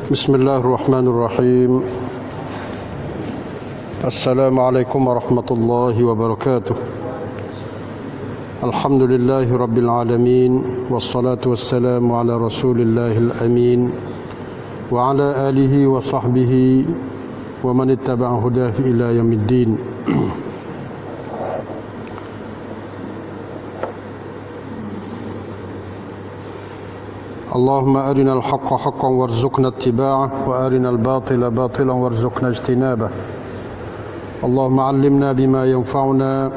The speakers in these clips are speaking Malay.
Bismillahirrahmanirrahim. Assalamualaikum warahmatullahi wabarakatuh. Alhamdulillahi rabbil alamin, wassalatu wassalamu ala rasulillahil amin wa ala alihi wa sahbihi wa man ittaba'a hudahu ila yaumiddin. Allahumma arina al-haqqa haqqan warzuqna ittiba'ah wa arina al-batila batilan warzuqna ijtinabah. Allahumma 'allimna bima yanfa'una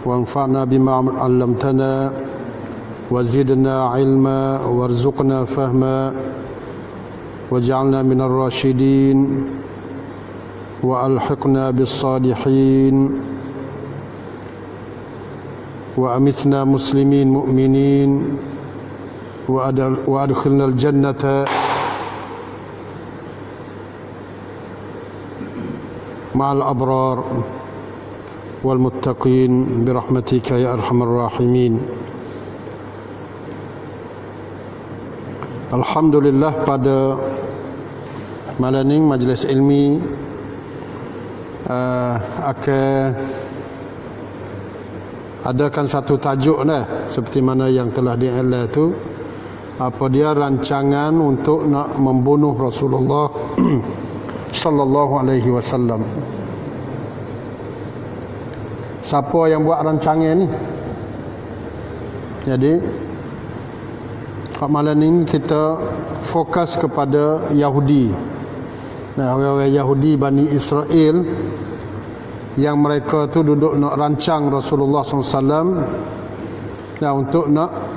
wanfa'na bima 'allamtana wa zidna 'ilma warzuqna fahma waj'alna minar rasyidin wa alhiqna bis salihin wa amitna muslimin mu'minin وأدخلنا الجنة مع الأبرار والمتقين برحمتك يا أرحم الراحمين. Alhamdulillah, pada malam ini majlis ilmi akan adakan satu tajuk seperti mana yang telah diiklan itu. Apa dia rancangan untuk nak membunuh Rasulullah sallallahu alaihi wasallam. Siapa yang buat rancangan ni? Jadi malam ini kita fokus kepada Yahudi. Nah, orang-orang Yahudi Bani Israel yang mereka tu duduk nak rancang Rasulullah SAW untuk nak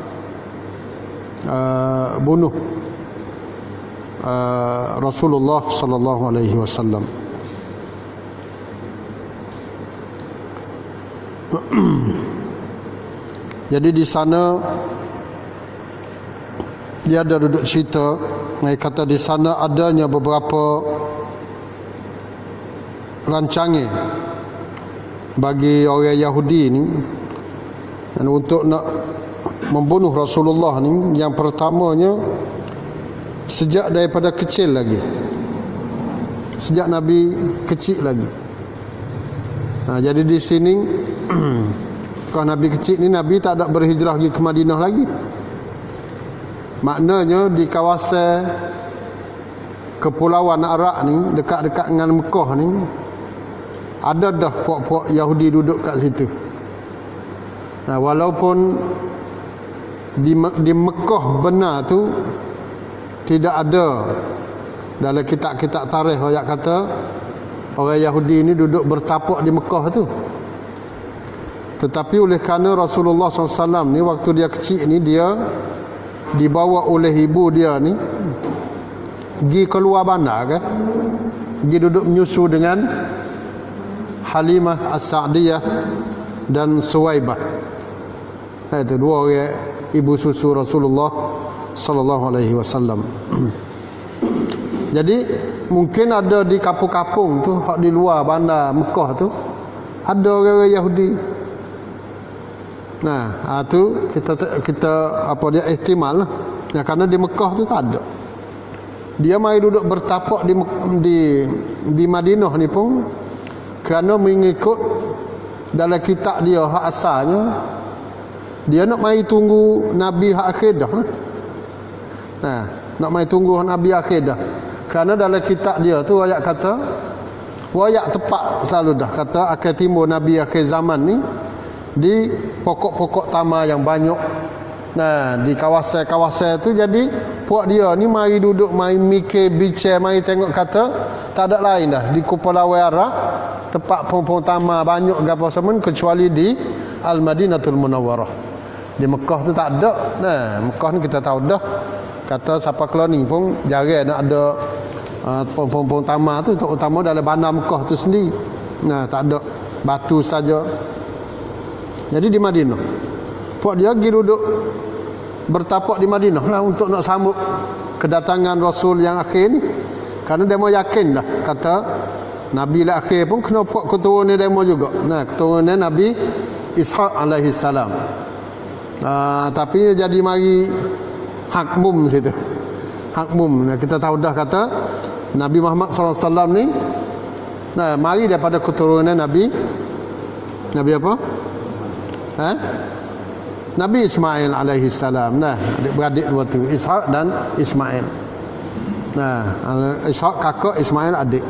bunuh Rasulullah sallallahu alaihi wasallam. Jadi di sana dia ada duduk cerita, kata di sana adanya beberapa rancangan bagi orang Yahudi ni dan untuk nak membunuh Rasulullah ni. Yang pertamanya, sejak daripada kecil lagi, sejak Nabi kecil lagi. Jadi di sini kalau Nabi kecil ni, Nabi tak ada berhijrah pergi ke Madinah lagi. Maknanya di kawasan kepulauan Arab ni, dekat-dekat dengan Mekah ni, ada dah puak-puak Yahudi duduk kat situ. Walaupun di Mekah benar tu tidak ada dalam kitab-kitab tarikh yang kata orang Yahudi ni duduk bertapak di Mekah tu. Tetapi oleh kerana Rasulullah SAW ni waktu dia kecil ni, dia dibawa oleh ibu dia ni pergi keluar bandar ke, pergi duduk menyusu dengan Halimah As-Sa'diyah dan Suwaibah. Itu dua orang ibu susu Rasulullah sallallahu alaihi wasallam. Jadi mungkin ada di kampung-kampung tu, hak di luar bandar Mekah tu, ada orang Yahudi. Tu kita apa dia ihtimal lah. Kerana di Mekah tu tak ada. Dia mai duduk bertapak di Madinah ni pun kerana mengikut dalam kitab dia hak asalnya, dia nak mai tunggu Nabi hak akhir dah. Nak mai tunggu Nabi akhir dah. Kerana dalam kitab dia tu ayat kata, ayat tepat selalu dah kata akan timbul Nabi akhir zaman ni di pokok-pokok tama yang banyak. Di kawasan-kawasan tu. Jadi puak dia ni mari duduk, mari mikir, bincang, mari tengok kata tak ada lain dah di kepulauan Arab tempat pohon-pohon tama banyak gapo semua kecuali di Al-Madinatul Munawwarah. Di Mekah tu tak ada. Mekah ni kita tahu dah. Kata siapa keluar ni pun jarang nak ada pohon-pohon tama tu, terutama dalam bandar Mekah tu sendiri. Tak ada, batu saja. Jadi di Madinah, puak dia pergi duduk bertapak di Madinah lah untuk nak sambut kedatangan Rasul yang akhir ni. Kerana dia mau yakin dah, kata Nabi lah akhir pun kena buat keturunan demo juga. Nah, keturunan Nabi Ishaq alaihi salam. Tapi jadi mari hakmum situ. Hakmum. Nah, kita tahu dah kata Nabi Muhammad sallallahu alaihi wasallam ni mari daripada keturunan Nabi apa? Nabi Ismail alaihi salam. Nah, adik-beradik dua tu, Ishaq dan Ismail. Nah, Ishaq kakak, Ismail adik.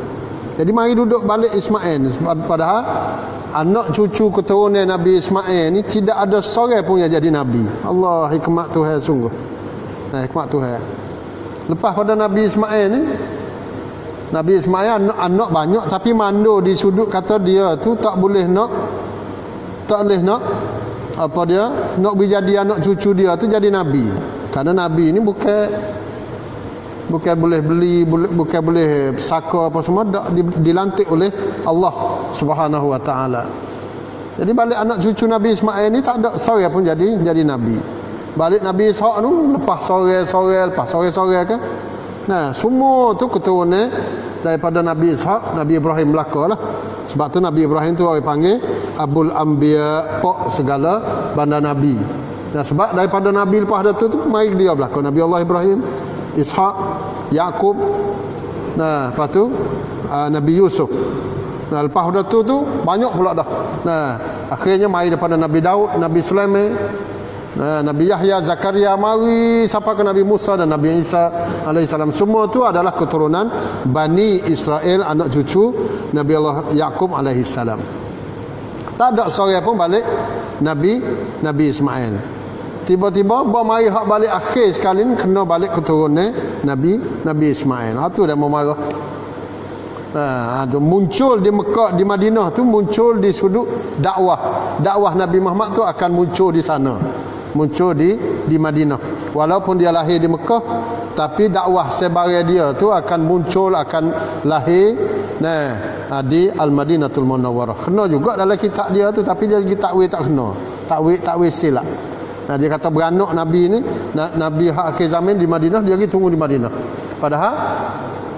Jadi mari duduk balik Ismail. Padahal anak cucu keturunan Nabi Ismail ni tidak ada seorang pun yang jadi Nabi. Allah, hikmat Tuhan sungguh. Nah, hikmat Tuhan. Lepas pada Nabi Ismail ni, Nabi Ismail anak banyak, tapi mando di sudut kata dia tu tak boleh nak apa dia nak berjadi anak cucu dia tu jadi Nabi. Karena Nabi ni bukan boleh beli, bukan boleh saka apa semua, dilantik oleh Allah Subhanahu wa taala. Jadi balik anak cucu Nabi Ismail ni tak ada seorang pun jadi Nabi. Balik Nabi Ishaq tu lepas sore kan. Nah, semua tu keturunan daripada Nabi Ishaq, Nabi Ibrahim belaka lah. Sebab tu Nabi Ibrahim tu orang panggil Abul Anbiya, pok segala banda Nabi. Dan sebab daripada Nabi lepas tu mari dia belaka Nabi Allah Ibrahim, Ishaq, Yaqub. Nah, lepas tu Nabi Yusuf. Nah, lepas tu banyak pula dah. Nah, akhirnya mari daripada Nabi Daud, Nabi Sulaiman, Nabi Yahya, Zakaria, mari sampai ke Nabi Musa dan Nabi Isa alaihissalam. Semua tu adalah keturunan Bani Israel, anak cucu Nabi Allah Yaqub alaihissalam. Tak ada seorang pun balik Nabi Ismail. Tiba-tiba mari hak balik akhir sekali ni kena balik keturunan Nabi Ismail. Tu dia mau marah. Muncul di Mekah, di Madinah tu muncul di sudut dakwah Nabi Muhammad tu akan muncul di sana, muncul di Madinah. Walaupun dia lahir di Mekah, tapi dakwah sebarai dia tu akan muncul, akan lahir di Al-Madinatul Munawwarah. Kena juga dalam kitab dia tu, tapi dia lagi takwil tak kena, takwil silap. Dia kata beranak Nabi ni, Nabi akhir zaman di Madinah, dia lagi tunggu di Madinah. Padahal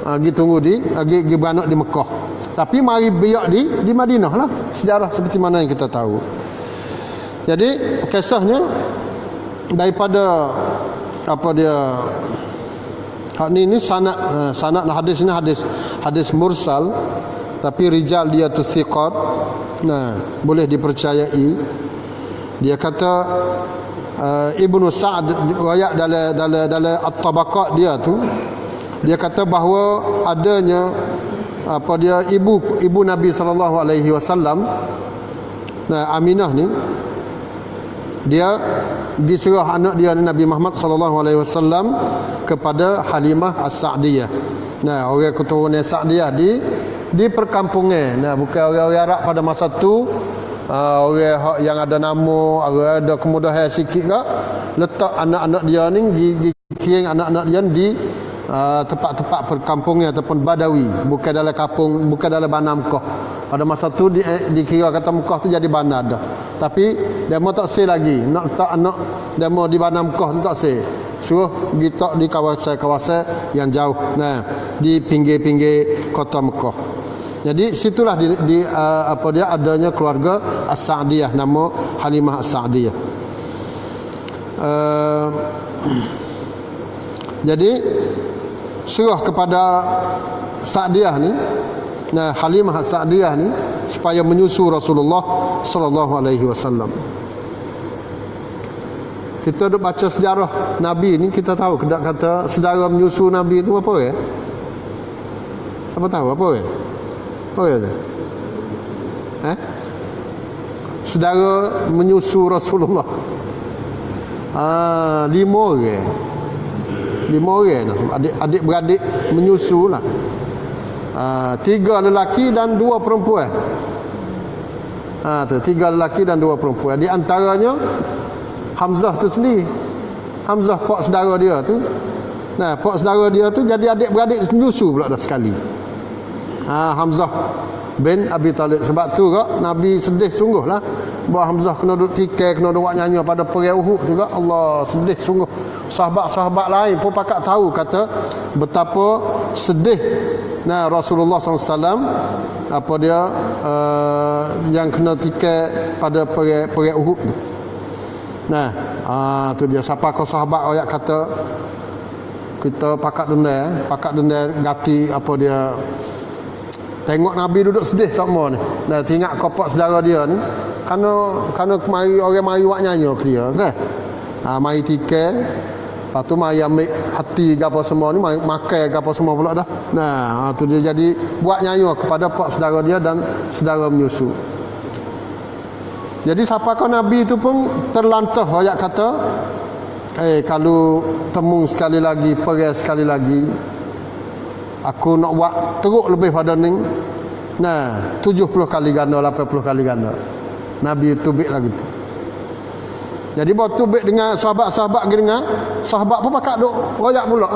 pergi tunggu pergi beranak di Mekah. Tapi mari biak di Madinah lah. Sejarah seperti mana yang kita tahu. Jadi kisahnya daripada apa dia ni sanad hadis ni hadis mursal, tapi rijal dia tu thiqat. Boleh dipercayai. Dia kata Ibnu Sa'd riwayat dalam at-tabaqat dia tu, dia kata bahawa adanya apa dia ibu Nabi sallallahu alaihi wasallam, Aminah ni, dia diserah anak dia Nabi Muhammad sallallahu alaihi wasallam kepada Halimah As-Sa'diyah. Orang keturunan Sa'diyah di perkampungan. Bukan orang Arab pada masa tu. Orang yang ada nama, orang ada kemudahan sikit ke, letak anak-anak dia ni kiring anak-anak dia di tempat-tempat perkampungan ataupun badawi, bukan dalam kampung, bukan dalam bandar Mekah. Pada masa tu dikira kata Mekah tu jadi bandar dah. Tapi dia mau tak say lagi, nak letak anak dia mau di bandar Mekah tu tak say. Suruh letak di kawasan-kawasan yang jauh, di pinggir-pinggir kota Mekah. Jadi situlah apa dia adanya keluarga As-Sa'diyah, nama Halimah As-Sa'diyah. Jadi serah kepada Sa'diyah ni, Halimah As-Sa'diyah ni, supaya menyusu Rasulullah sallallahu alaihi wasallam. Kita duk baca sejarah Nabi ni, kita tahu kata saudara menyusu Nabi tu apa ya? Siapa tahu apa ya? Oh ya. Saudara menyusu Rasulullah. 5 orang. 5 orang adik beradik menyusu lah. 3 lelaki dan 2 perempuan. 3 lelaki dan 2 perempuan. Di antaranya Hamzah tu sendiri. Hamzah pak saudara dia tu. Pak saudara dia tu jadi adik beradik menyusu pula dah sekali. Hamzah bin Abi Talib. Sebab tu kak Nabi sedih sungguh lah bahawa Hamzah kena duduk tikai, kena duduk nyanyi pada perang Uhud tu kak. Allah, sedih sungguh. Sahabat-sahabat lain pun pakak tahu kata betapa sedih Rasulullah SAW apa dia yang kena tikai pada perang Uhud tu. Tu dia. Siapa kau sahabat ayat kata kita pakat denda gati apa dia tengok Nabi duduk sedih sama ni. Dah tinggal kopok saudara dia ni kerana mari orang mari buat nyanyi ke dia kan. Mari tikai, lepas tu mari ambil hati ke apa semua ni, mari makan ke apa semua pula dah. Tu dia jadi buat nyanyi kepada pak saudara dia dan saudara menyusu. Jadi siapa kau Nabi itu pun terlantah ayat kata, kalau temu sekali lagi, perang sekali lagi, aku nak buat teruk lebih pada ni. 70 kali ganda, 80 kali ganda. Nabi tubik lagi tu. Jadi bawa tubik dengan sahabat-sahabat dengan sahabat pun pakak duk royak pula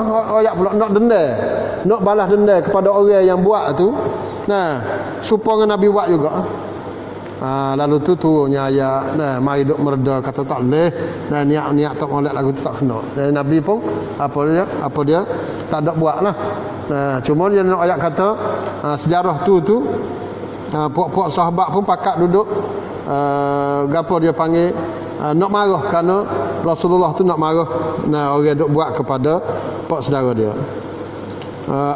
nak denda, nak balas denda kepada orang yang buat tu. Supaya Nabi buat juga. Lalu tu turunnya ayat, mari duk mereda, kata tak boleh, niat tak molek lagu tu tak kena. Jadi Nabi pun apa dia tak ada buat lah. Cuma dia nak ayat kata sejarah tu puak-puak sahabat pun pakak duduk gapo dia panggil nak marah kerana Rasulullah tu nak marah orang duk buat kepada pak saudara dia.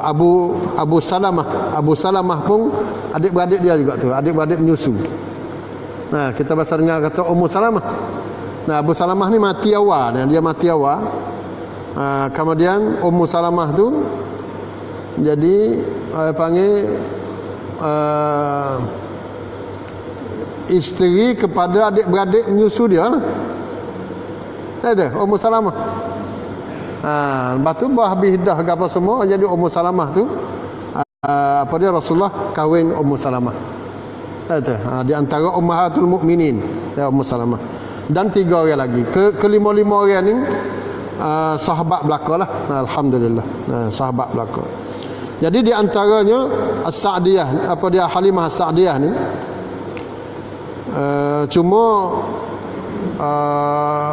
Abu Salamah pun adik-beradik dia juga tu, adik-beradik menyusu. Kita bahasa dengar kata Ummu Salamah. Abu Salamah ni mati awal, dia mati awal. Kemudian Ummu Salamah tu jadi panggil isteri kepada adik-beradik menyusu dia lah. Ada Ummu Salamah. Lepas tu habis dah apa semua, jadi Ummu Salamah tu apa dia Rasulullah kahwin Ummu Salamah. Di antara ummahatul mukminin ya Ummu Salamah. Dan 3 orang lagi. Kelima-lima orang ni sahabat belaka lah. Alhamdulillah. Sahabat belaka. Jadi di antaranya As-Sa'diyah, apa dia Halimah As-Sa'diyah ni cuma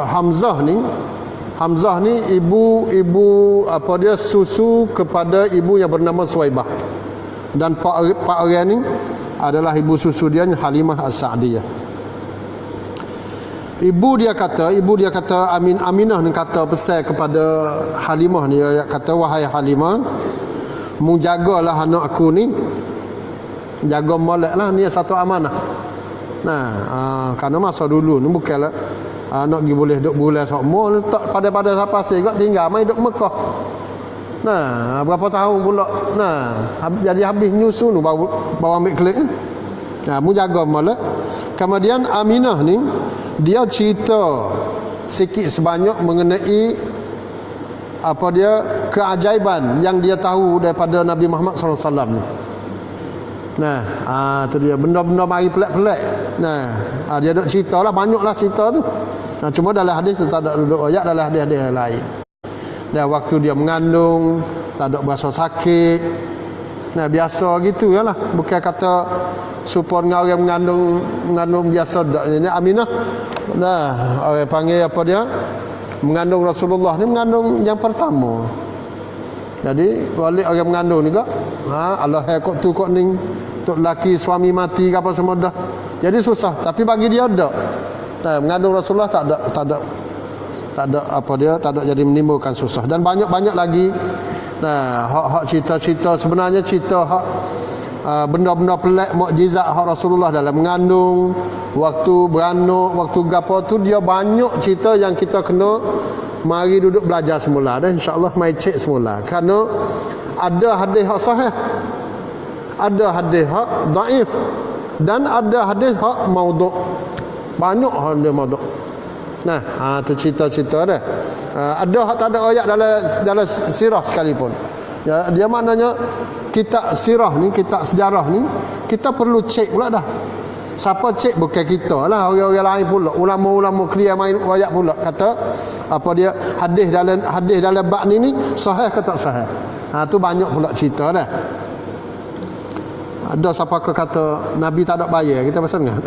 Hamzah ni ibu apa dia susu kepada ibu yang bernama Suwaibah. Dan pak orang ni adalah ibu susu dia Halimah As-Sa'diyah. Ibu dia kata Aminah ni kata pesan kepada Halimah ni, dia kata wahai Halimah, mu jagalah anak aku ni, jaga molek lah, ni satu amanah. Kerana masa dulu ni bukanlah nak pergi boleh duduk bulan semua letak pada siapa juga tinggal mai duduk Mekah. Berapa tahun pula. Jadi habis nyusu ni bawa ambil kelik. Mu jaga molek. Kemudian Aminah ni dia cerita sikit sebanyak mengenai apa dia keajaiban yang dia tahu daripada Nabi Muhammad SAW ni. Tu dia benda-benda mari pelik-pelik. Dia duk ceritalah, banyaklah cerita tu. Cuma dalam hadis tak ada duduk ayat, dalam hadis-hadis lain. Dan waktu dia mengandung tak ada berasa sakit. Biasa gitu lah. Bukan kata supaya orang mengandung biasa dak. Ini Aminah orang panggil apa dia? Mengandung Rasulullah ni mengandung yang pertama. Jadi balik orang mengandung ni kak, Allah kok tu kok ning tok laki suami mati ke apa semua dah. Jadi susah, tapi bagi dia ada. Mengandung Rasulullah tak ada apa dia, tak ada jadi menimbulkan susah. Dan banyak-banyak lagi. Hak cerita-cerita sebenarnya cerita hak benda-benda pelik mukjizat hak Rasulullah dalam mengandung, waktu beranak, waktu gapo tu dia banyak cerita yang kita kena mari duduk belajar semula dan insya-Allah mai cek semula. Kerana ada hadis hak sahih, ada hadis hak dhaif dan ada hadis hak maudhu'. Banyak hak dia maudhu'. Tu cerita-cerita dah. Ada hak tak ada ayat dalam sirah sekalipun. Dia maknanya kitab sirah ni, kitab sejarah ni kita perlu cek pula dah. Siapa cek bukan kita lah, orang-orang lain pula, ulama-ulama clear main ayat pula kata apa dia hadis dalam bab ni sahih ke tak sahih. Tu banyak pula cerita dah. Ada siapa ke kata Nabi tak ada bayar, kita pasal enggak?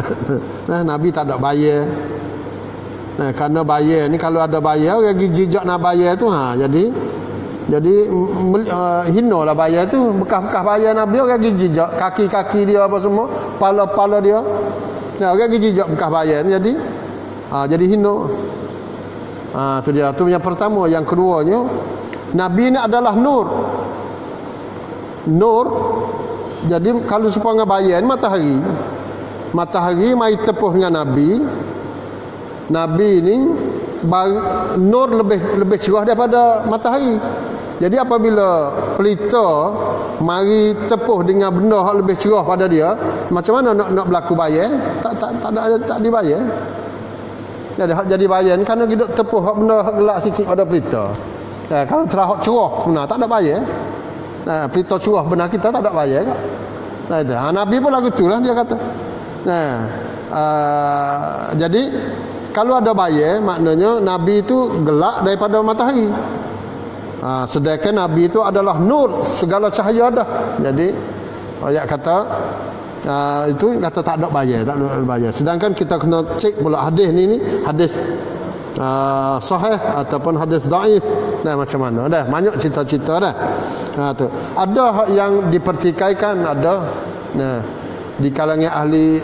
Nah, Nabi tak ada bayar. Nah, kerana bayar ni kalau ada bayar orang jijak nak bayar tu jadi hina lah bayar tu. Bekas-bekas bayar Nabi orang jijak, kaki-kaki dia apa semua, pala-pala dia. Nah, orang jijak bekas bayar ni jadi hina. Tu dia. Tu yang pertama. Yang keduanya, Nabi ni adalah nur. Nur. Jadi kalau supaya bayar ni matahari mari tepuh dengan Nabi. Nabi ni nur lebih cerah daripada matahari. Jadi apabila pelita mari tepuh dengan benda yang lebih cerah pada dia, macam mana nak berlaku bayar? Tak dibayar. Jadi bayar ni kerana hidup tepuh benda gelap sikit pada pelita. Kalau terah cerah sebenarnya tak ada bayar. Pelita cerah benar kita tak ada bayar kak. Nabi pun lagu tu lah dia kata. Jadi kalau ada bayar, maknanya Nabi itu gelap daripada matahari. Sedangkan Nabi itu adalah nur, segala cahaya dah. Jadi ayat kata itu kata tak ada bayar, tak ada bayar. Sedangkan kita kena cek pula hadis ni hadis sahih ataupun hadis dhaif. Macam mana dah? Banyak cerita-cerita dah. Tu. Ada yang dipertikaikan, ada. Di kalangan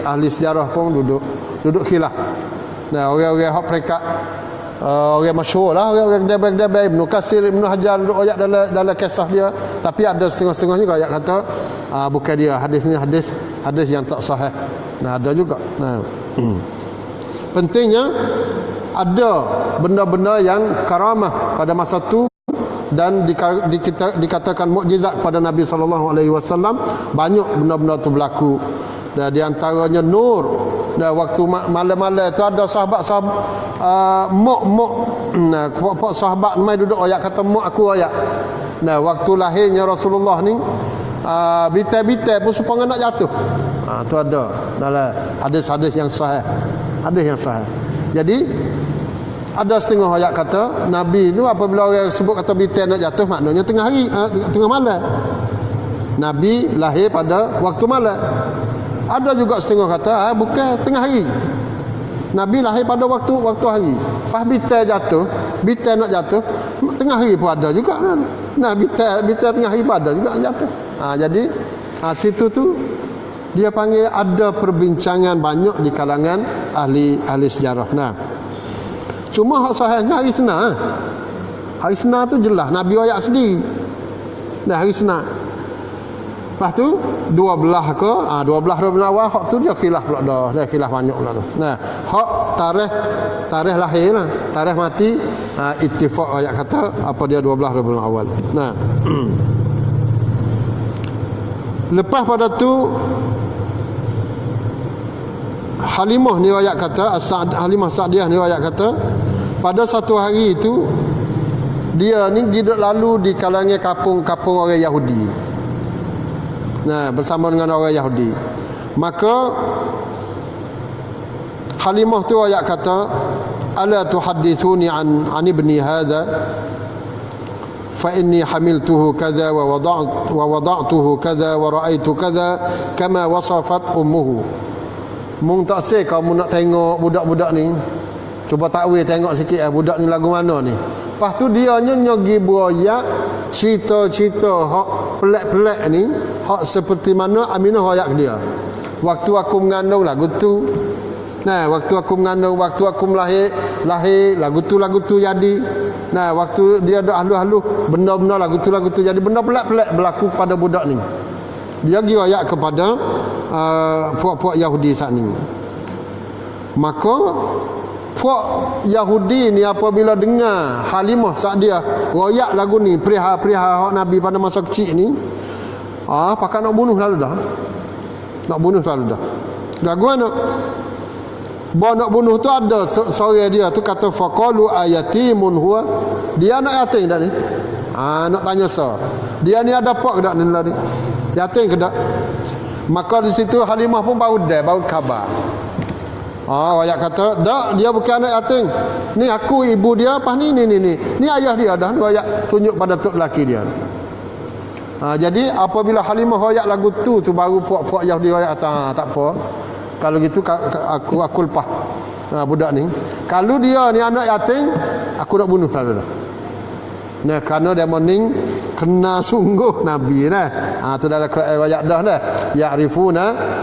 ahli sejarah pun duduk khilaf. Orang-orang hak peringkat orang masyhur lah, orang Ibn Katsir, Ibn Hajar duduk ayat dalam kisah dia. Tapi ada setengah-setengah juga ayat kata bukan dia, hadis ni hadis yang tak sahih. Ada juga. Pentingnya ada benda-benda yang karamah pada masa tu dan dikatakan mukjizat pada Nabi SAW. Banyak benda-benda tu berlaku. Dan di antaranya nur. Dan waktu malam-malam tu ada sahabat-sahabat mok. Puak sahabat mai duduk ayat kata mok aku ayat. Waktu lahirnya Rasulullah ni bitai-bitai pun supaya nak jatuh. Tu ada dalam hadis-hadis yang sahih. Hadis yang sahih. Jadi ada setengah ayat kata Nabi tu apabila orang sebut kata bitai nak jatuh, maknanya tengah hari, tengah malam. Nabi lahir pada waktu malam. Ada juga setengah kata bukan tengah hari. Nabi lahir pada waktu hari. Pas bitai jatuh, bitai nak jatuh, tengah hari pun ada juga. Bitai tengah hari pun ada juga jatuh. Jadi situ tu dia panggil ada perbincangan banyak di kalangan ahli sejarah. Cuma hak sahihnya hari Senin. Hari Senin tu jelas Nabi ayat sendiri. Hari Senin. Lepas tu 12 Rabiul Awal hak tu dia khilaf pula dah. Dia khilaf banyak pula dah. Hak tarikh lahir lah. Tarikh mati ittifaq ayat kata apa dia 12 Rabiul Awal. Lepas pada tu Halimah ni ayat kata, Halimah Sa'diyah ni ayat kata pada satu hari itu dia ni hidup lalu di kalangan kapung-kapung orang Yahudi. Bersama dengan orang Yahudi. Maka Halimah tu ayat kata, ala tuhaddithuni an ibni hadha fa inni hamiltuhu kadha wa wada'tuhu kadha wa ra'aitu kadha kama wasafat ummuhu. Mung tak say kamu nak tengok budak-budak ni. Cuba takwil tengok sikit budak ni lagu mana ni. Lepas tu dia nyogi buaya cerita-cerita hak pelik-pelik ni, hak seperti mana Aminah ayat dia. Waktu aku mengandung lagu tu. Waktu aku mengandung, waktu aku lahir lagu tu jadi. Waktu dia ada ahlu-ahlu benda-benda lagu tu jadi. Benda pelik-pelik berlaku pada budak ni. Dia pergi ayat kepada puak-puak Yahudi saat ni. Maka puak Yahudi ni apabila dengar Halimah Sa'diyah royak lagu ni perihal-perihal Nabi pada masa kecil ni, pakai nak bunuh lalu dah. Lagu mana? Bawa nak bunuh tu ada sore dia tu kata faqalu ayatimun huwa. Dia anak yatim dak ni? Nak tanya dia ni ada apa ke dak ni lah ni? Yatim ke dak? Maka di situ Halimah pun baru khabar. Ayat kata, dak, dia bukan anak yatim. Ni aku ibu dia, apa ni ayah dia dah. Ayat tunjuk pada tok lelaki dia. Jadi apabila Halimah royak lagu tu baru puak-puak Yahudi royak kata tak apa. Kalau gitu aku lepas budak ni. Kalau dia ni anak yatim, aku nak bunuh kalau dah. Nah, kerana dia moning kena sungguh Nabi nah. Tu dalam ayat dah dah.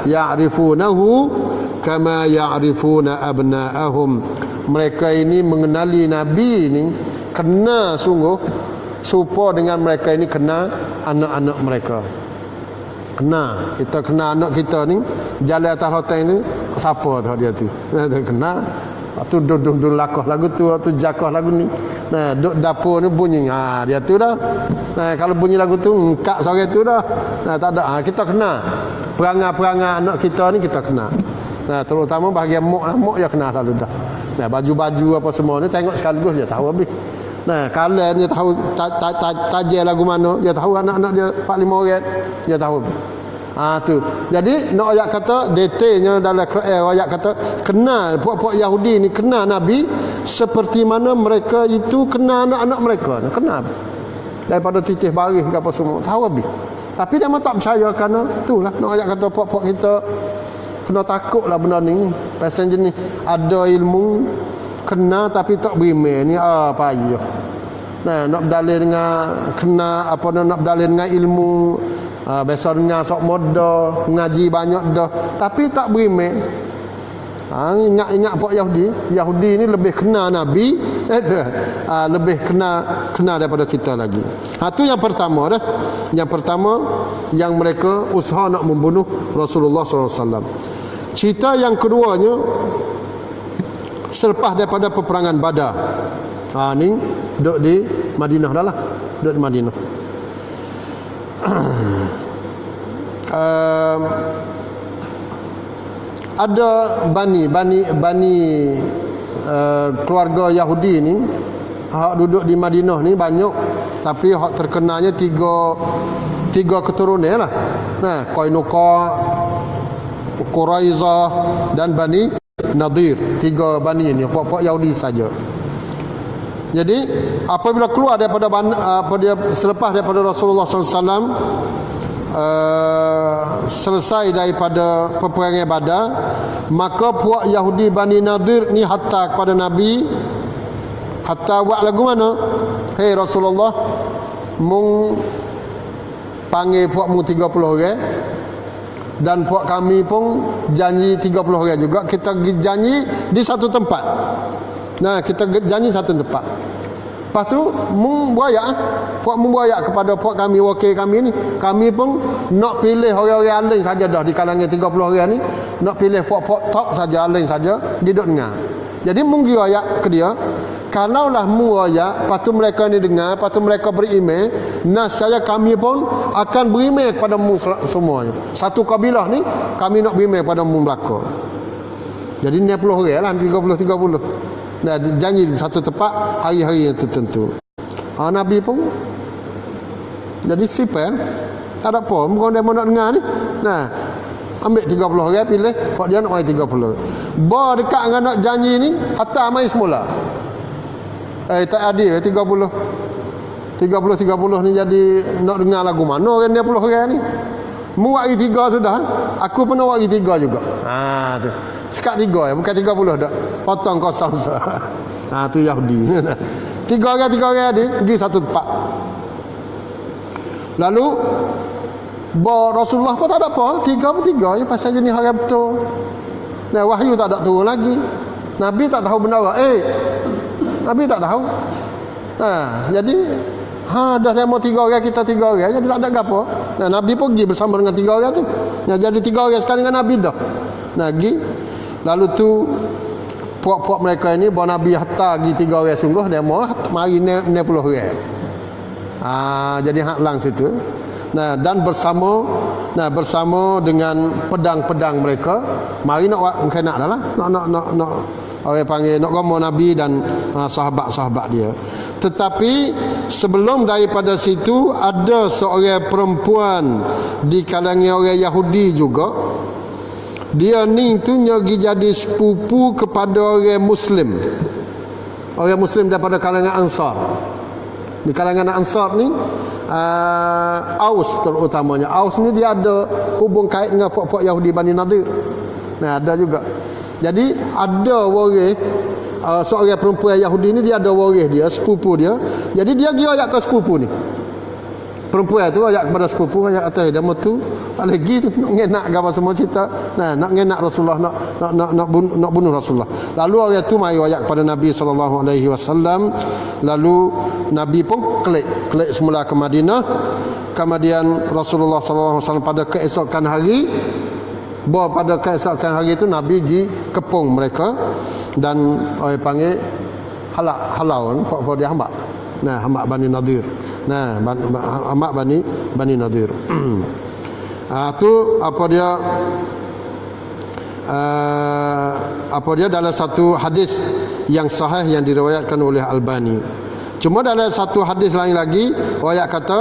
Ya'rifunahu kama ya'rifuna abna'ahum. Mereka ini mengenali Nabi ni kena sungguh serupa dengan mereka ini kena anak-anak mereka. Kena, kita kena anak kita ni jalan atas hotel ni siapa tu dia tu. Kena tu dun lakoh lagu tu jakah lagu ni. Nah, duk dapur ni bunyi. Dia tu dah. Nah, kalau bunyi lagu tu engkak sore tu dah. Nah, tak ada. Kita kena. Perangai-perangai anak kita ni kita kena. Nah, terutama bahagian mok ya kena selalu dah. Nah, baju-baju apa semua ni tengok sekaligus dia tahu habis. Nah, kalau dia tahu tajam lagu mana, dia tahu anak-anak dia 4-5 orang, dia tahu habis. Tu. Jadi nak ayat kata detailnya dalam Quran ayat kata kenal puak-puak Yahudi ni kenal Nabi seperti mana mereka itu kenal anak-anak mereka. Kenal. Daripada titih baris ke apa semua tahu habis. Tapi dia memang tak percaya kerana itulah nak ayat kata puak-puak kita kena takutlah benda ni. Pasal jenis ada ilmu kena tapi tak berimeh ni payah. Nah, nak berdalil dengan kena apa nak berdalil dengan ilmu biasa dengar sok moda ngaji banyak dah tapi tak berimeh. Ingat puak Yahudi ni lebih kena Nabi lebih kena daripada kita lagi. Tu yang pertama dah. Yang pertama yang mereka usaha nak membunuh Rasulullah SAW. Cerita yang keduanya selepas daripada peperangan Badar. Ni duduk di Madinah dah lah. Duduk di Madinah. Ada bani keluarga Yahudi ni hak duduk di Madinah ni banyak tapi hak terkenanya tiga keturunan lah. Nah, Qainuqa, Quraizah dan Bani Nadir. 3 bani ni puak-puak Yahudi saja. Jadi apabila keluar daripada selepas daripada Rasulullah SAW selesai daripada peperangan Badar, maka puak Yahudi Bani Nadir ni hatta kepada Nabi, hatta buat lagu mana? Hei Rasulullah, mung panggil puak mung 30 orang dan puak kami pun janji 30 orang juga. Kita janji di satu tempat. Nah, kita janji satu tempat. Lepas tu mung buayak kepada puak kami, wakil kami ni. Kami pun nak pilih orang-orang lain saja dah di kalangan 30 orang ni. Nak pilih puak-puak top saja, lain saja duduk dengar. Jadi mung buayak ke dia, kalaulah mung buayak, lepas tu mereka ni dengar, lepas tu mereka beriman, nascaya kami pun akan beriman kepada mung semuanya. Satu kabilah ni kami nak beriman pada mung belaka. Jadi 60 orang lah, 30. Nah, janji satu tempat hari-hari yang tertentu. Nabi pun jadi sipel. Tak ada apa, bukan dia mau nak dengar ni. Nah, ambil 30 orang pilih, kok dia nak mai 30. Ba dekat dengan nak janji ni, hatta mai semula. Tak adil 30 ni jadi nak dengar lagu mana orang 20 orang ni. Mu wari 3 sudah. Aku pun nak wari 3 juga. Tu. Sekat 3 bukan 30 dah. Potong kosong. Tu Yahudi. 3 orang dia pergi satu tempat. Lalu Rasulullah pun tak ada apa. 3 pun 3 je pasal jenis orang betul. Nah, wahyu tak ada turun lagi. Nabi tak tahu benda apa. Nabi tak tahu. Jadi dah demo 3 orang, kita 3 orang, jadi tak ada apa. Nah, Nabi pergi bersama dengan 3 orang tu. Nah, jadi 3 orang sekali dengan Nabi dah. Nah, pergi. Lalu tu puak-puak mereka ini bawa Nabi hatta pergi 3 orang sungguh demo mari 60 orang. Jadi hak lang situ. Nah, dan bersama dengan pedang-pedang mereka, mari nak nak dah lah. Nak orang panggil nak gomo Nabi dan sahabat-sahabat dia. Tetapi sebelum daripada situ ada seorang perempuan di kalangan orang Yahudi juga. Dia ni tu nyagi jadi sepupu kepada orang Muslim. Orang Muslim daripada kalangan Ansar. Di kalangan Ansar ni Aus terutamanya. Aus ni dia ada hubung kait dengan puak-puak Yahudi Bani Nadir. Nah, ada juga. Jadi ada waris seorang perempuan Yahudi ni, dia ada waris dia, sepupu dia. Jadi dia pergi ayat ke sepupu ni. Perempuan tu ayat kepada sepupu, ayat kata dia tu tak lagi tu nak ngenak apa semua cerita. Nah, nak ngenak Rasulullah, nak bunuh Rasulullah. Lalu orang tu mari ayat kepada Nabi SAW. Lalu Nabi pun klik semula ke Madinah. Kemudian Rasulullah SAW pada keesokan hari, pada keesokan hari itu Nabi pergi kepung mereka dan orang panggil halau kan, dia hambak. Nah, hambak Bani Nadir. Nah, hambak Bani Nadir. Tu apa dia dalam satu hadis yang sahih yang diriwayatkan oleh Albani. Cuma dalam satu hadis lain lagi riwayat kata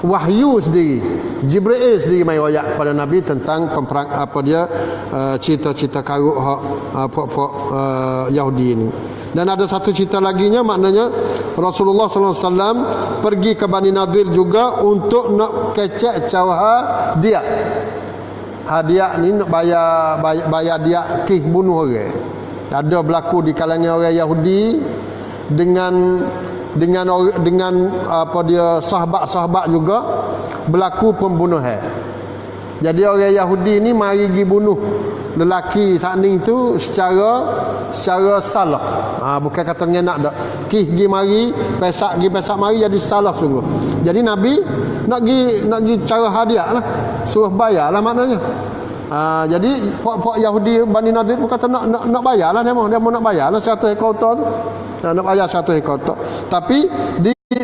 wahyu sendiri, Jibril sendiri mai wayak kepada Nabi tentang peperang cerita-cerita karuk puak-puak Yahudi ini. Dan ada satu cerita laginya, maknanya Rasulullah SAW pergi ke Bani Nadir juga untuk nak kecek cawaha dia. Hadiah ni nak bayar dia kih bunuh orang. Ada berlaku di kalangan orang Yahudi dengan apa dia sahabat-sahabat juga berlaku pembunuhan. Jadi orang Yahudi ni mari pergi bunuh lelaki sakning tu secara salah. Bukan kata ngenak dak. Kih pergi mari, pesak mari, jadi salah sungguh. Jadi Nabi nak pergi cara hadiah lah. Suruh bayar lah maknanya. Jadi puak-puak Yahudi Bani Nadir pun kata nak bayar lah, dia mau nak bayar lah 100 ekor tu. Nak bayar 100 ekor tu. Tapi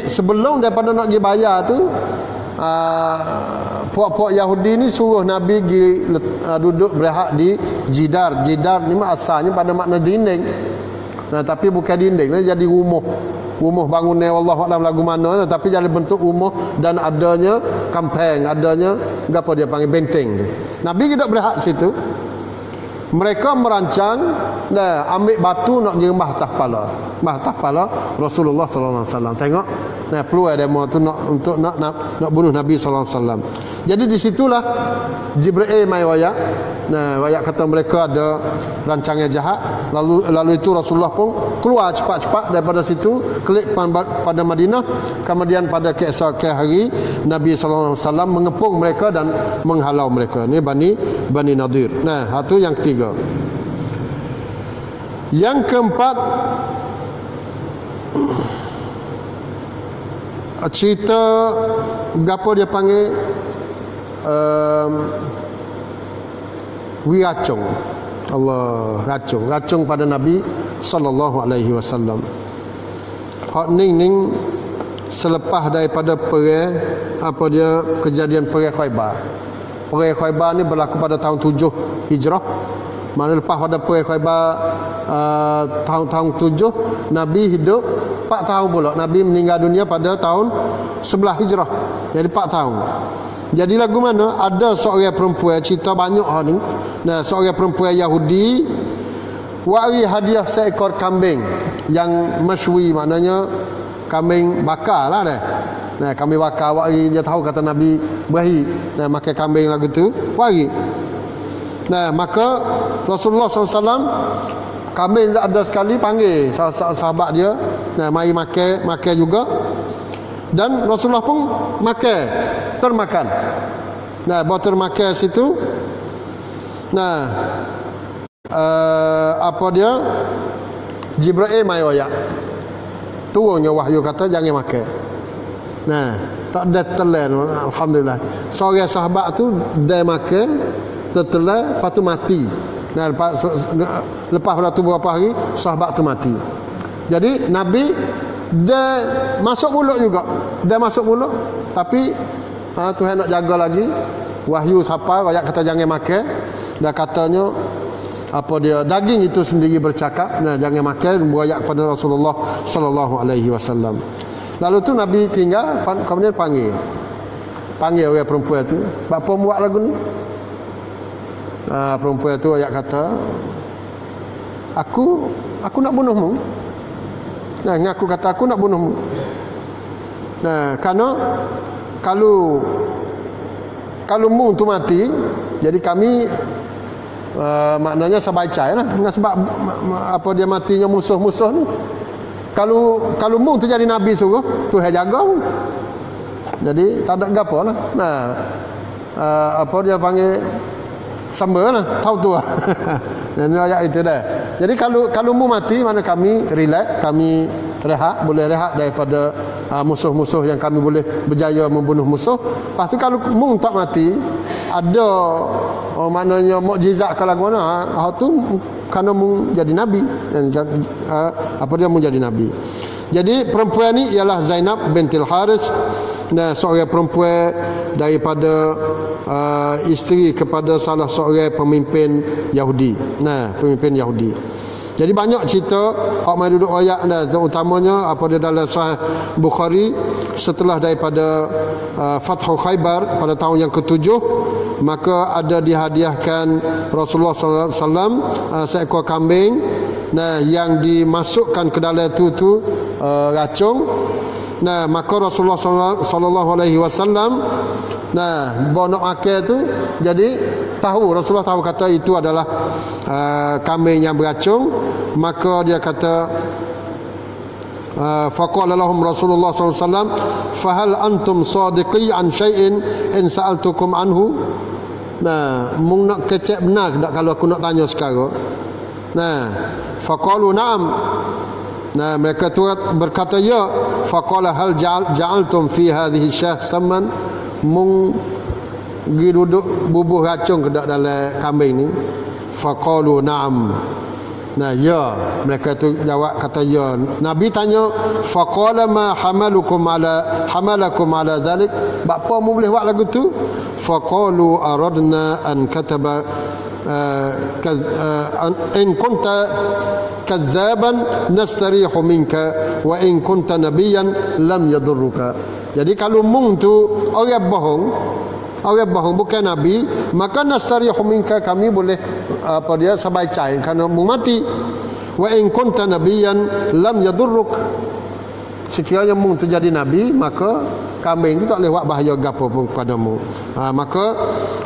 sebelum daripada nak pergi bayar tu, puak-puak Yahudi ni suruh Nabi pergi duduk berehat di jidar. Jidar ni asalnya pada makna dinding. Tapi bukan dinding, jadi rumah bangunan wallahualam lagu mana, tapi jadi bentuk rumah dan adanya kampeng, adanya apa dia panggil benteng tu. Nabi duduk berehat situ. Mereka merancang ambil batu nak pergi rembah atas kepala Rasulullah sallallahu alaihi wasallam. Tengok peluang demo tu nak bunuh Nabi sallallahu alaihi wasallam. Jadi di situlah Jibril mai wayak. Wayak kata mereka ada rancangan jahat. Lalu itu Rasulullah pun keluar cepat-cepat daripada situ, klik pada Madinah. Kemudian pada keesokan hari Nabi sallallahu alaihi wasallam mengepung mereka dan menghalau mereka. Ni Bani Nadir. Itu yang ketiga. Yang keempat, cerita gapo dia panggil wiracung. Allah, racung pada Nabi sallallahu alaihi wasallam. Hak ning selepas daripada kejadian perang Khaibar. Perang Khaibar ni berlaku pada tahun 7 Hijrah. Mana lepas pada perang Khaibar tahun 7, Nabi hidup 4 tahun pula. Nabi meninggal dunia pada tahun 11 Hijrah. Jadi 4 tahun. Jadi lagu mana ada seorang perempuan, cerita banyak ni. Seorang perempuan Yahudi wari hadiah seekor kambing yang masyhur, maknanya kambing bakar lah dah. Kambing bakar wari, dia tahu kata Nabi berahi makan kambing lagu tu, wari. Maka Rasulullah SAW kambing ada sekali panggil sahabat dia, mari makan juga. Dan Rasulullah pun termakan. Bawa termakan situ. Apa dia? Jibril mai wayak. Turunnya wahyu kata jangan makan. Tak ada telan, alhamdulillah. Seorang sahabat tu dia makan, tertelan, lepas tu mati. Lepas pada tu beberapa hari, sahabat tu mati. Jadi Nabi dia masuk mulut juga. Dia masuk mulut, tapi Tuhan nak jaga lagi. Wahyu sampai, ayat kata jangan makan. Dan katanya apa dia, daging itu sendiri bercakap, jangan makan, berayak kepada Rasulullah sallallahu alaihi wasallam. Lalu tu Nabi tinggal, kemudian panggil orang perempuan tu, apa buat lagu ni? Perempuan tu ayat kata, aku nak bunuhmu. Nah, ngaku kata aku nak bunuhmu. Nah, kerana kalau mung tu mati, jadi kami maknanya sabacai lah. Dengan sebab apa dia matinya musuh-musuh ni. Kalau mung tu jadi nabi sungguh, Tuhan jaga mu. Jadi tak ada gapo lah. Nah, apa dia panggil samba lah, tahu tu lah. Dan ayat itu dah. Jadi kalau mu mati, mana kami relax, kami rehat, boleh rehat daripada musuh-musuh yang kami boleh berjaya membunuh musuh. Lepas tu kalau mu tak mati, ada maknanya mukjizat kalau mana, tu kerana mu jadi nabi. Dan apa dia mu jadi nabi. Jadi perempuan ni ialah Zainab bintil Harith, seorang perempuan daripada isteri kepada salah seorang pemimpin Yahudi. Pemimpin Yahudi. Jadi banyak cerita hak mai duduk ayat utamanya apa dia dalam Sahih Bukhari setelah daripada Fathu Khaybar pada tahun yang ke-7, maka ada dihadiahkan Rasulullah SAW seekor kambing yang dimasukkan ke dalam tu racun. Maka Rasulullah sallallahu alaihi wasallam nak makan tu, jadi Rasulullah tahu kata itu adalah kambing yang beracun. Maka dia kata faqala lahum Rasulullah sallallahu alaihi wasallam fahal antum sadiqi an syai'in in sa'altukum anhu. Mung nak kecek benar tak kalau aku nak tanya sekarang? Faqalu na'am. Mereka tu berkata ya. Faqala hal ja'altum fi hadhihi syah samman, mung gi duduk bubuh racun ke dalam kambing ni? Faqalu na'am. Ya, mereka tu jawab kata ya. Nabi tanya, faqala ma hamalakum ala dhalik, apa mu boleh buat lagu tu? Faqalu aradna an kataba in kunta kadzaban nastarihu minka wa in kunta nabiyan lam yadurruka. Jadi kalau mung tu orang bohong bukan nabi, maka nastarihu minka, kami boleh apa dia sabacai kerana mung mati. Wa in kunta nabiyan lam yadurruk, sekiranya mung tu jadi nabi, maka kambing tu tak boleh buat bahaya gapo pun kepadamu. Maka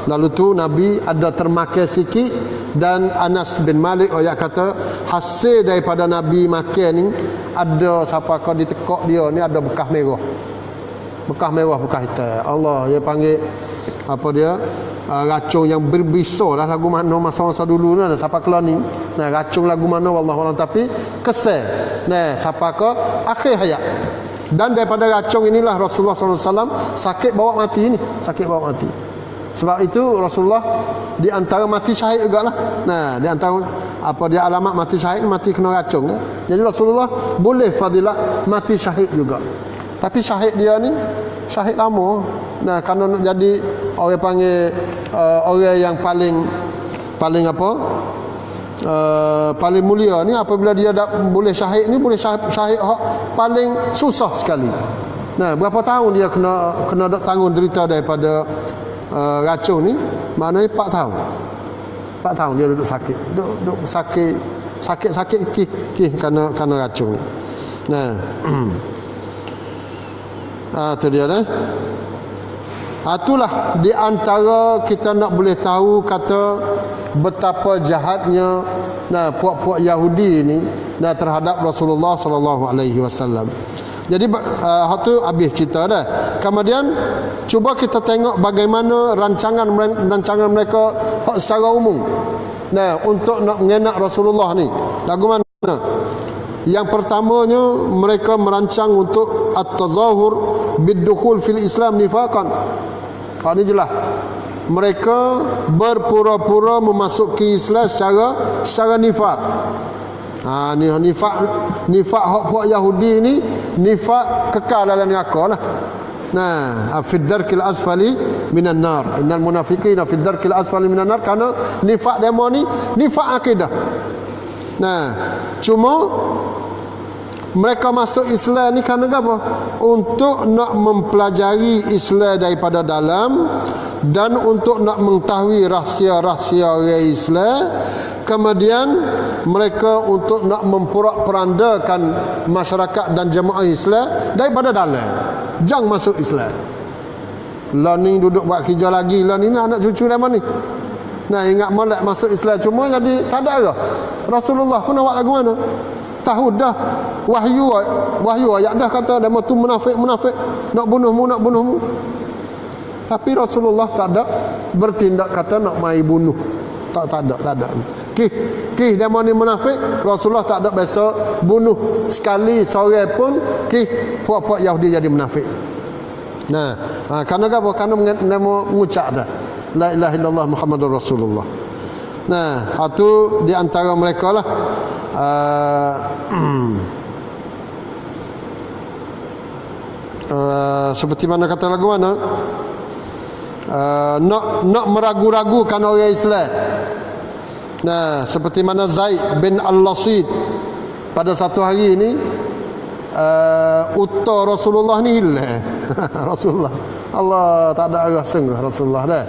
lalu tu Nabi ada termakan sikit, dan Anas bin Malik kata hasil daripada Nabi makan ni ada siapa kau ditekuk dia ni ada bekas merah. Bekas hitam. Allah dia panggil apa dia? Racun yang berbisa lah lagu mana masa-masa dulu ni ada siapa keluar ni. Racun lagu mana wallahu alam, tapi kesal. Siapa ke akhir hayat. Dan daripada racun inilah Rasulullah SAW sakit bawa mati ni. Sebab itu Rasulullah di antara mati syahid juga lah. Di antara apa dia alamat mati syahid, mati kena racun. Jadi Rasulullah boleh fadilah mati syahid juga. Tapi syahid dia ni syahid lama. Kerana nak jadi orang panggil orang yang paling apa? Paling mulia ni, apabila dia boleh syahid ni, boleh syahid paling susah sekali. Berapa tahun dia kena tanggung derita daripada racun ni? Maknanya 4 tahun. 4 tahun dia duduk sakit. Duduk sakit kerana racun ni. Itu dia dah. Itulah di antara kita nak boleh tahu kata betapa jahatnya puak-puak Yahudi ni terhadap Rasulullah sallallahu alaihi wasallam. Jadi tu habis cerita dah. Kemudian cuba kita tengok bagaimana rancangan mereka secara umum. Untuk nak mengenak Rasulullah ni. Lagu mana? Yang pertamanya mereka merancang untuk at-tazahur bid-dukhul fil Islam nifaqan. Ini jelas. Mereka berpura-pura memasuki Islam secara nifaq. Nifaq hak Yahudi ni nifaq kekal dalam neraka lah. Fi darkil asfali minan nar. Innal munafiqina fi darkil asfali minan nar, kerana nifaq demo ni nifaq akidah. Cuma Mereka masuk Islam ni kerana apa? Untuk nak mempelajari Islam daripada dalam dan untuk nak mengetahui rahsia-rahsia orang Islam. Kemudian mereka untuk nak memporak-perandakan masyarakat dan jemaah Islam daripada dalam. Jangan masuk Islam. Lah ni duduk buat kerja lagi. Lah ni anak cucu dah mana ni? Nah, ingat molek masuk Islam cuma jadi tak ada arah. Rasulullah pun awak lagu mana? Tahu dah wahyu ayat dah kata demo tu munafik nak bunuhmu. Tapi Rasulullah tak ada bertindak kata nak mai bunuh. Tak ada. Kih demo ni munafik, Rasulullah tak ada biasa bunuh sekali seorang pun puak-puak Yahudi jadi munafik. Nah, kerana apa? Kerana mengucap dah la ilaha illallah Muhammadur Rasulullah. Nah, itu di antara mereka lah. Seperti mana kata lagu mana? Nak meragu-ragukan orang Islam. Nah, seperti mana Zaid bin Al-Lasid pada satu hari ini uta Rasulullah ni hilang. Rasulullah Allah tak ada arah sungguh Rasulullah dah.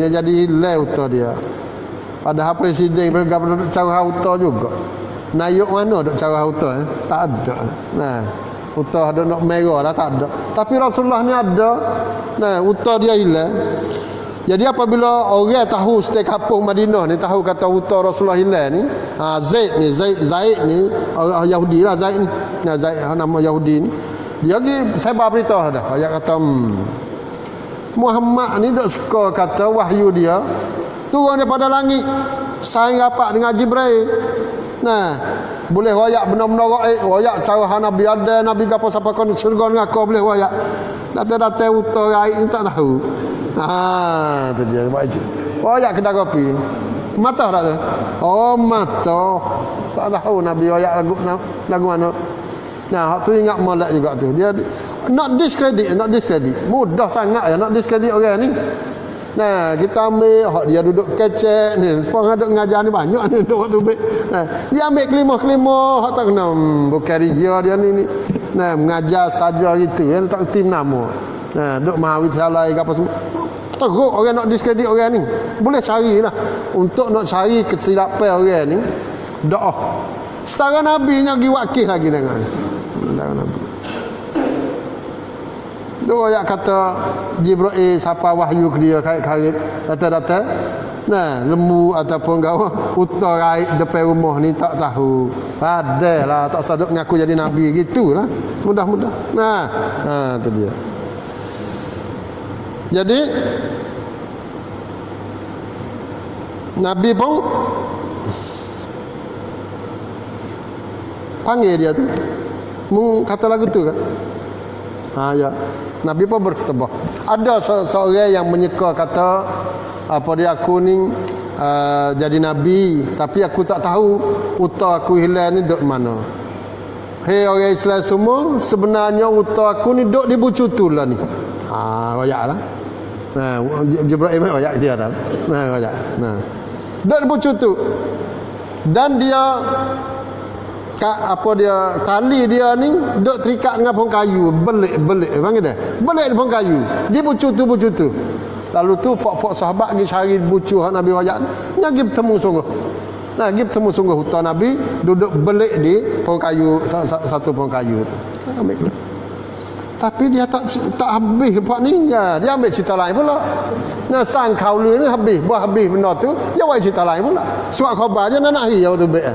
Nya jadi hilang uta dia. Padahal presiden bergabung duk cara uta juga. Nayuk mana duk cara uta tak ada. Nah, uta ada nak merah dah tak ada. Tapi Rasulullah ni ada. Nah, uta dia hilang. Jadi apabila orang tahu setiap kampung Madinah ni tahu kata uta Rasulullah hilang ni, Zaid ni orang Yahudi lah Zaid ni. Nah, Zaid nama Yahudi ni. Dia pergi sebar berita dah. Dia kata Muhammad ni dok suka kata wahyu dia turun daripada langit. Saing rapat dengan Jibril. Nah, boleh royak benar-benar royak cara Nabi ada Nabi apa siapa kon syurga dengan aku boleh royak. Datang-datang uta raik tak tahu. Tu dia buat royak kedai kopi. Mata tak tu? Oh, mata. Tak tahu Nabi royak lagu mana. Nah, tu ingat molek juga tu. Dia nak diskredit. Mudah sangat ya nak diskredit orang ni. Nah, kita ambil dia duduk kecek ni. Sepang ada mengajar ni banyak ni duduk waktu baik. Nah, dia ambil kelima hak tak kena bukan dia ni. Nah, mengajar saja gitu kan tak tim nama. Nah, duk Mahawidyalaya apa semua. Teruk orang nak diskredit orang ni. Boleh carilah untuk nak cari kesilapan orang ni. Doa. Setara Nabi nya pergi wakil lagi dengan. Setara Nabi. Doa yang kata Jibril siapa wahyu ke dia karit data-data. Nah, lembu ataupun gawa utar raik depan rumah ni tak tahu. Adalah tak saduk ngaku jadi nabi gitulah. Mudah-mudah. Nah, tu dia. Jadi Nabi pun panggil dia tu. Kata lagu tu kan? Ya. Nabi pun berkhutbah. Ada seorang yang menyeka kata apa dia aku ni jadi nabi tapi aku tak tahu uta aku hilang ni duk mana. Hei orang Islam semua, sebenarnya uta aku ni duk di Bucutu lah ni. Royaklah. Nah, Jibril royak dia dah. Nah, royak. Nah. Duk di Bucutu. Dan dia apa dia tali dia ni duk terikat dengan pohon kayu, belik panggil dia. Belik di pohon kayu. Dia bucu-tu. Lalu tu pok-pok sahabat pergi cari bucu hak Nabi royak. Nya pergi bertemu sungguh. Nah, pergi bertemu sungguh hutan Nabi duduk belik di pohon kayu, satu pohon kayu tu. Ambil tu. Tapi dia tak habis pak ni. Dia ambil cerita lain pula. Nah, sang kaula ni habis benda tu, dia buat cerita lain pula. Surat khabar dia nak hari waktu baik.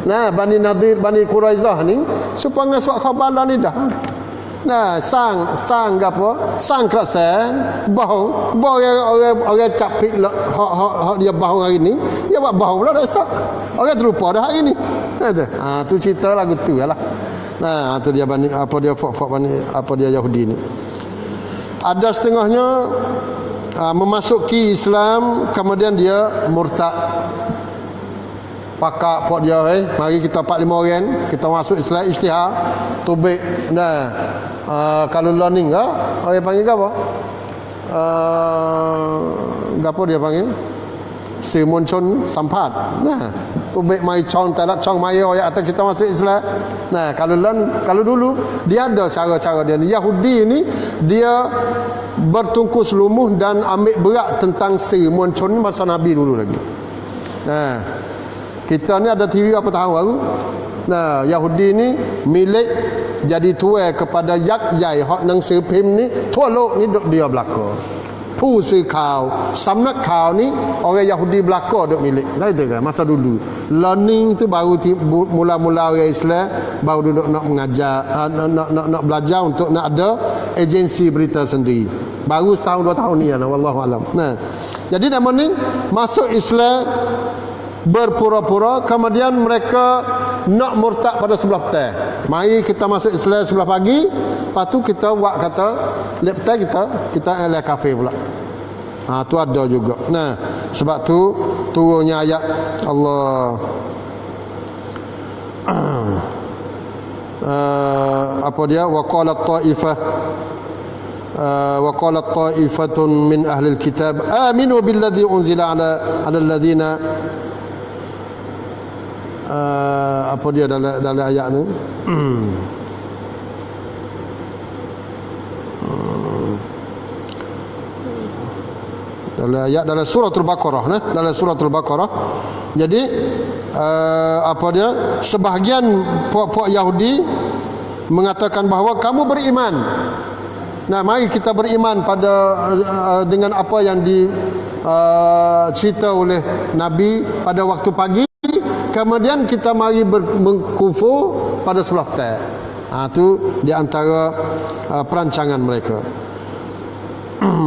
Nah, Bani Nadir, Bani Quraizah ni supaya suat khabar ni dah. Nah, sang apa? Sang kerasa bohong orang capik hak dia bohong hari ni, dia buat bohong pula dah esok. Orang terlupa dah hari ni. Tu cerita lagu tu lah. Nah, tu dia Bani apa dia Bani apa dia Yahudi ni. Ada setengahnya memasuki Islam kemudian dia murtad. Pakak pok dia mari kita 4-5 orang kita masuk Islam ijtihad tubik nah kalau learning orang panggil apa dia panggil สื่อมวลชนสัมภาษณ์nah publik mai cong tak nak cong mai ayat kata kita masuk Islam. Nah, kalau dulu dia ada cara-cara dia. Yahudi ni dia bertungkus lumuh dan ambil berat tentangสื่อมวลชนmasa Nabi dulu lagi. Nah, kita ni ada TV apa tahun baru. Nah, Yahudi ni milik jadi tuai kepada yak yai hak nang สือพิมพ์ni ทั่วโลกni duk dia belaka. ผู้สื่อข่าวสำนักข่าวni orang Yahudi belaka duk milik. Dah itu kan masa dulu. Learning tu baru mula-mula orang Islam baru duduk nak mengajar, nak belajar untuk nak ada agensi berita sendiri. Baru setahun 2 tahun ni lah wallahu alam. Nah. Jadi nama ni masuk Islam berpura-pura, kemudian mereka nak murtad pada sebelah petang. Mari kita masuk Islam sebelah pagi, lepas tu kita buat kata lep petang kita elak kafir pula. Tu ada juga. Nah, sebab tu turunnya ayat Allah apa dia waqalat ta'ifatun min ahli alkitab aminu billadhi unzila ala alladhina apa dia dalam ayat ni dalam suratul Baqarah dalam suratul Baqarah. Jadi apa dia sebahagian puak-puak Yahudi mengatakan bahawa kamu beriman. Nah, mari kita beriman pada dengan apa yang dicerita oleh Nabi pada waktu pagi. Kemudian kita mari berkufur pada sebelah petang. Itu di antara perancangan mereka.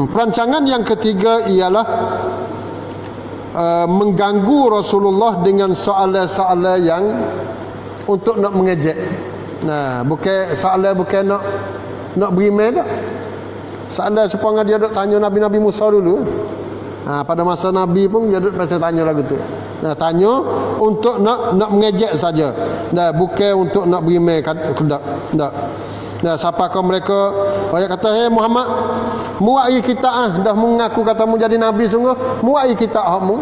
Perancangan yang ketiga ialah mengganggu Rasulullah dengan soalan-soalan yang untuk nak mengejek. Nah, bukan soalan bukan nak beriman tak. Soalan supaya dia duk tanya Nabi Musa dulu. Pada masa Nabi pun dia duduk pasal tanya lagu tu. Nah, tanya untuk nak mengejek saja. Nah, bukan untuk nak beriman tak. Nah, siapakah mereka? Ayat kata, "Hei Muhammad, muai kita dah mengaku kata mu jadi nabi sungguh, muai kita hakmu."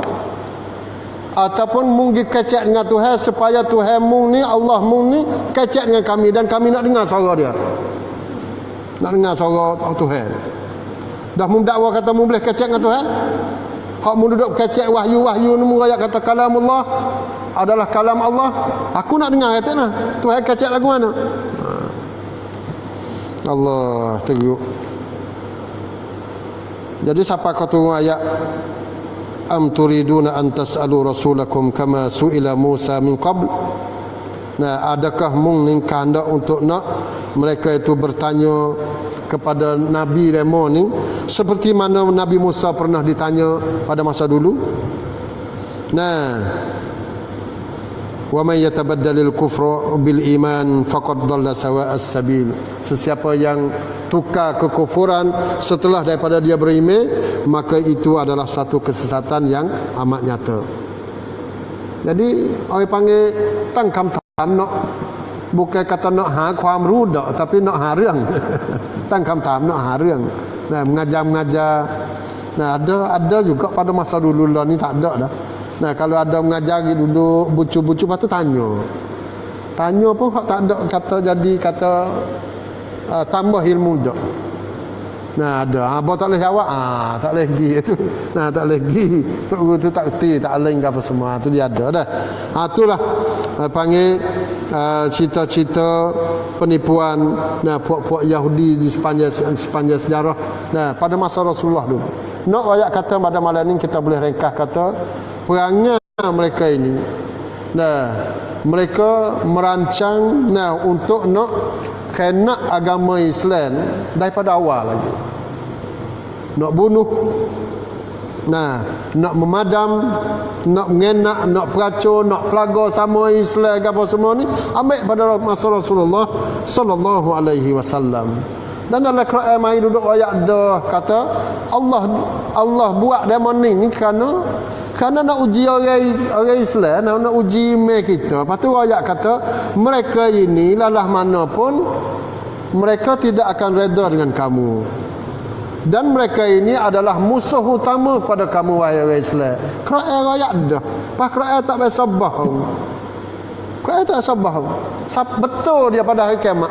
Ataupun munggi kecek dengan Tuhan supaya Tuhan mu ni, Allah mu ni kecek dengan kami dan kami nak dengar suara dia. Nak dengar suara Tuhan. Dah mu dakwa kata mu boleh kecek dengan Tuhan? Hak mu duduk kecek wahyu-wahyu ni mu ayat kata kalamullah adalah kalam Allah. Aku nak dengar kata nah. Tuhan kecek lagu mana? Allah teruk. Jadi siapa kau turun ayat am turiduna an tas'alu rasulakum kama su'ila Musa min qabl. Nah, adakah mung ning kehendak untuk nak mereka itu bertanya kepada Nabi Remo ni seperti mana Nabi Musa pernah ditanya pada masa dulu. Nah, wa may yatabaddalil kufra bil iman faqad dhalla sawa'as sabil. Sesiapa yang tukar kekufuran setelah daripada dia beriman, maka itu adalah satu kesesatan yang amat nyata. Jadi orang panggil tangkam nak bukan kata nakความรู้dak tapi nakหาเรื่อง ตั้งคำถาม nak หาเรื่อง nah mengajar. Nah, ada juga pada masa dulu lah ni tak ada dah. Nah, kalau ada mengajar duduk bucu-bucu lepas tu tanya pun tak ada kata jadi kata tambah ilmu dak. Nah, ada apa tak boleh jawab, tak boleh pergi itu. Nah, tak boleh pergi. Tok guru tu tak reti, tak leng apa semua. Tu dia ada dah. Itulah panggil cerita-cerita penipuan puak-puak Yahudi di sepanjang sejarah. Nah, pada masa Rasulullah dulu. Nak ayat kata pada malam ni kita boleh ringkas kata perangai mereka ini. Nah, mereka merancang untuk nak kena agama Islam daripada awal lagi. Nak bunuh, nak memadam, nak mengenak, nak peracun, nak pelaga sama Islam apa semua ni ambil pada masa Rasulullah sallallahu alaihi wasallam. Dan dalam Quran mai duduk ayat dah kata Allah buat demon ni kerana nak uji orang Islam, nak uji iman kita. Lepas tu ayat kata mereka ini lalah mana pun mereka tidak akan reda dengan kamu. Dan mereka ini adalah musuh utama pada kamu wahai orang Islam. Quran royak dah. Pas Quran tak biasa bohong. Quran tak sabah. Betul dia pada hari kiamat.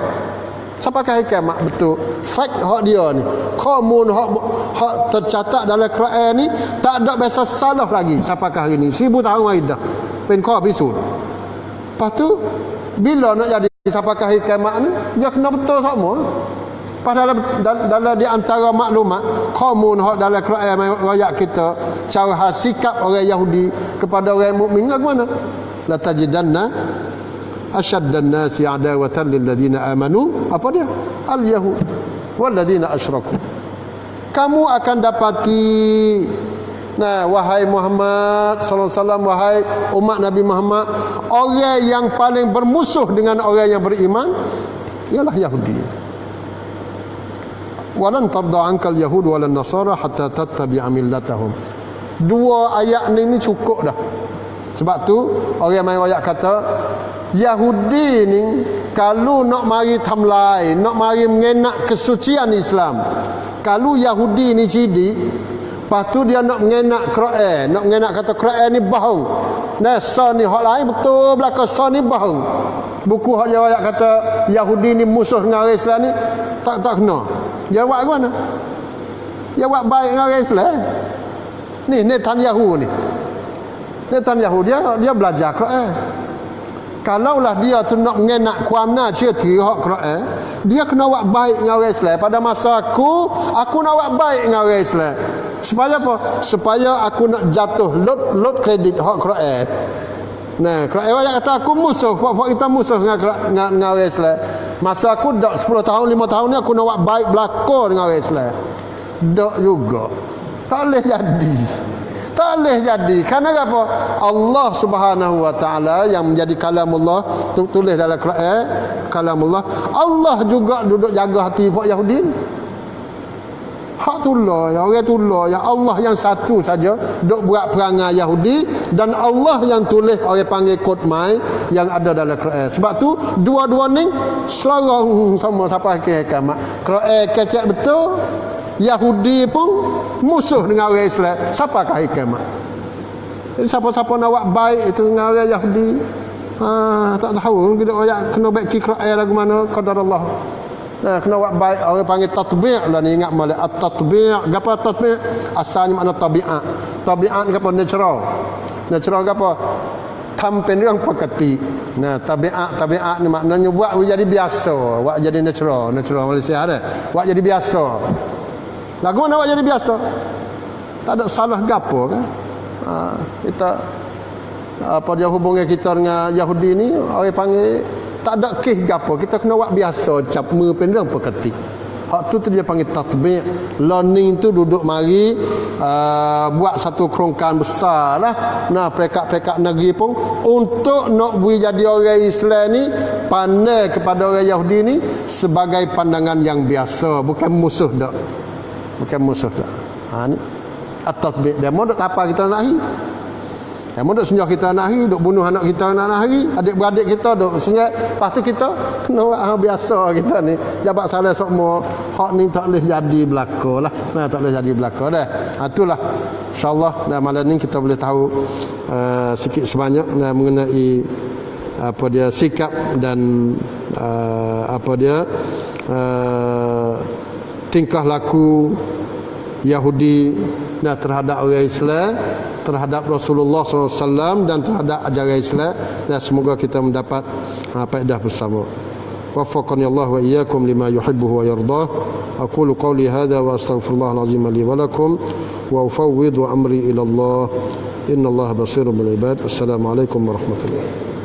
Siapa hari kiamat betul. Fact hak dia ni. Komun hak tercatat dalam Quran ni tak ada biasa salah lagi sampai hari ni. 1000 tahun lagi dah. Pen kau bisul. Lepas tu bila nak jadi sampai hari kiamat ni, dia kena betul semua. Padahal dalam di antara maklumat komun hak dalam Quran royak kita cara sikap orang Yahudi kepada orang mukmin bagaimana? La tajidanna asyaddan nasi adawatan lil ladina amanu, apa dia? Al yahud wal ladina asyraku. Kamu akan dapati, nah wahai Muhammad sallallahu alaihi wasallam, wahai umat Nabi Muhammad, orang yang paling bermusuh dengan orang yang beriman ialah Yahudi. Walan tarda ankal yahud walan nasara hatta tattabi'a millatahum. Dua ayat ni cukup dah. Sebab tu orang main ayat kata Yahudi ni kalau nak mari tamlai, nak mari mengenak kesucian Islam, kalau Yahudi ni cidik, lepas tu dia nak mengenak Quran, nak mengenak kata Quran ni bohong. Nah, sa ni hak lain betul belaka, sa ni bohong. Buku hak dia ayat kata Yahudi ni musuh dengan orang Islam ni tak kena. Dia buat mana? Dia buat baik dengan orang Islam. Ni Netanyahu ni. Netanyahu dia belajar Quran. Kalaulah dia tu nak mengenak kuamna cerita hak Quran, dia kena buat baik dengan orang Islam. Pada masa aku nak buat baik dengan orang Islam. Supaya apa? Supaya aku nak jatuh load kredit hak Quran. Nah, Quran ayat kata aku musuh, buat kita musuh dengan orang Islam. Masa aku dak 10 tahun, 5 tahun ni aku nak buat baik belaka dengan orang Islam. Dak juga. Tak boleh jadi. Tak boleh jadi. Karena apa? Allah Subhanahu wa taala yang menjadi kalamullah, tulis dalam Quran kalamullah. Allah juga duduk jaga hati pak Yahudi. Hak tullah ya, orang tullah ya, Allah yang satu saja duk buat perangai Yahudi, dan Allah yang tulis orang panggil kod mai yang ada dalam Quran. Sebab tu dua-dua ni selorong sama sampai ke kiamat. Quran kecek betul, Yahudi pun musuh dengan orang Islam sampai ke kiamat. Jadi siapa-siapa nak buat baik itu dengan orang Yahudi, tak tahu kita kena baiki Quran lagu mana qadar Allah. Kena buat baik, orang panggil tatbi' lah ni, ingat malah at-tatbi'. Gapo tatbi'? Asalnya makna tabiat. Tabiat gapo? Natural. Natural gapo? Tampen yang peketi. Nah, tabiat ni maknanya buat jadi biasa, buat jadi natural. Natural Malaysia ada. Buat jadi biasa. Lagu mana buat jadi biasa? Tak ada salah gapo kan? Kita apa dia hubungi kita dengan Yahudi ni, orang panggil tak ada kes gapo, kita kena buat biasa, cap me pendang peketi. Hak tu dia panggil tatbi'. Learning tu duduk mari buat satu kerongkan besar lah. Nah, perekat-perekat negeri pun untuk nak bui jadi orang Islam ni pandai kepada orang Yahudi ni sebagai pandangan yang biasa, bukan musuh dak. Bukan musuh dak. Ni at-tatbi'. Dia mau dak apa kita nak hari. Yang duk senjah kita nak hari, duk bunuh anak kita nak hari, adik-beradik kita duk sengat. Lepas tu kita kena buat biasa kita ni. Jabat salah semua, hak ni tak boleh jadi belaka lah. Nah, tak boleh jadi belaka dah. Itulah insya-Allah malam ni kita boleh tahu sikit sebanyak mengenai apa dia sikap dan apa dia tingkah laku Yahudi terhadap orang Islam, terhadap Rasulullah SAW dan terhadap ajaran Islam, dan semoga kita mendapat faedah bersama. Waffaqani Allah wa iyyakum lima yuhibbu wa yardah. Aqulu qawli hadha wa astaghfirullahal azim li wa lakum wa ufawwidu amri ila Allah. Innallaha basirun bil ibad. Assalamualaikum warahmatullahi wabarakatuh.